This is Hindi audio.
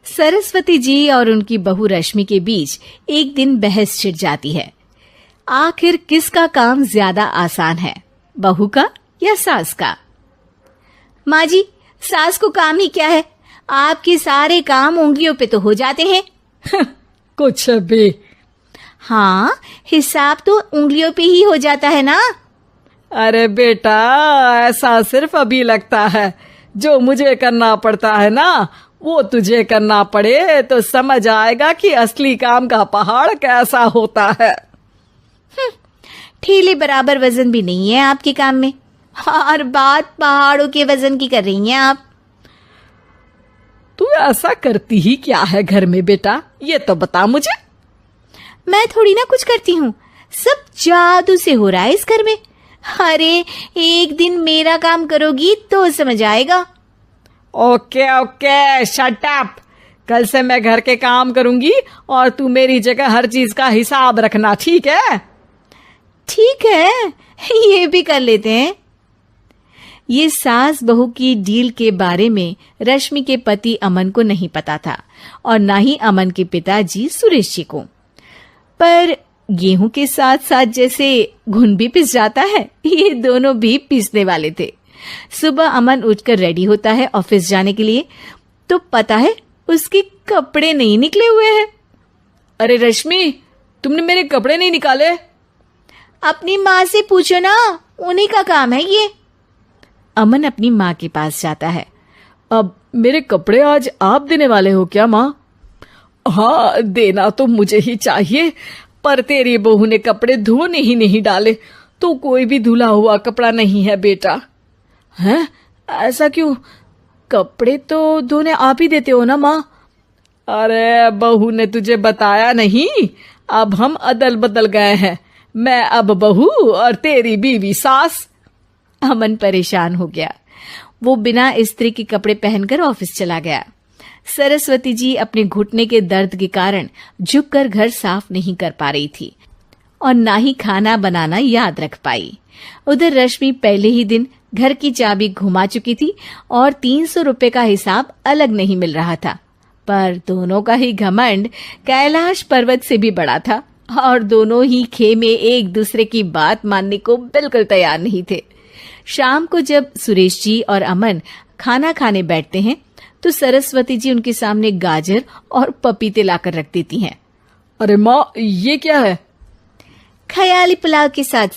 सरस्वती जी और उनकी बहू रश्मि के बीच एक दिन बहस छिड़ जाती है। आखिर किसका काम ज्यादा आसान है, बहू का या सास का? माँ जी, सास को काम ही क्या है, आपके सारे काम उंगलियों पे तो हो जाते हैं। कुछ भी। हाँ, हिसाब तो उंगलियों पे ही हो जाता है ना। अरे बेटा, ऐसा सिर्फ अभी लगता है। जो मुझे करना पड़ता है ना, वो तुझे करना पड़े तो समझ आएगा कि असली काम का पहाड़ कैसा होता है। ठेले बराबर वजन भी नहीं है आपके काम में, और बात पहाड़ों के वजन की कर रही हैं आप। तू ऐसा करती ही क्या है घर में बेटा, ये तो बता मुझे। मैं थोड़ी ना कुछ करती हूँ, सब जादू से हो रहा है इस घर में। अरे एक दिन मेरा काम करोगी तो समझ आएगा। Okay okay, shut up. कल से मैं घर के काम करूंगी और तू मेरी जगह हर चीज का हिसाब रखना, ठीक है? ठीक है, ये भी कर लेते हैं। ये सास बहू की डील के बारे में रश्मि के पति अमन को नहीं पता था और ना ही अमन के पिताजी सुरेश जी को। पर गेहूं के साथ साथ जैसे घुन भी पिस जाता है, ये दोनों भी पिसने वाले थे। सुबह अमन उठकर रेडी होता है ऑफिस जाने के लिए, तो पता है उसके कपड़े नहीं निकले हुए हैं। अरे रश्मि, तुमने मेरे कपड़े नहीं निकाले? अपनी माँ से पूछो ना, उन्हीं का काम है ये। अमन अपनी माँ के पास जाता है। अब मेरे कपड़े आज आप देने वाले हो क्या माँ? हाँ, देना तो मुझे ही चाहिए, पर तेरी बहू ने कपड़े धोने ही नहीं डाले, तो कोई भी धुला हुआ कपड़ा नहीं है बेटा। हैं? ऐसा क्यों? कपड़े तो धोने आप ही देते हो ना माँ? अरे बहू ने तुझे बताया नहीं, अब हम अदल बदल गए हैं। मैं अब बहू और तेरी बीवी सास। अमन परेशान हो गया। वो बिना इस्त्री के कपड़े पहनकर ऑफिस चला गया। सरस्वती जी अपने घुटने के दर्द के कारण झुककर घर साफ नहीं कर पा रही थी और ना ही खाना बनाना याद रख पाई। उधर रश्मि पहले ही दिन घर की चाबी घुमा चुकी थी और 300 रुपए का हिसाब अलग नहीं मिल रहा था। पर दोनों का ही घमंड कैलाश पर्वत से भी बड़ा था और दोनों ही खेमे एक दूसरे की बात मानने को बिल्कुल तैयार नहीं थे। शाम को जब सुरेश जी और अमन खाना खाने बैठते हैं तो सरस्वती जी उनके सामने गाजर और पपीते लाकर रख देती हैं। अरे माँ, ये क्या है? ख्याली पुलाव के साथ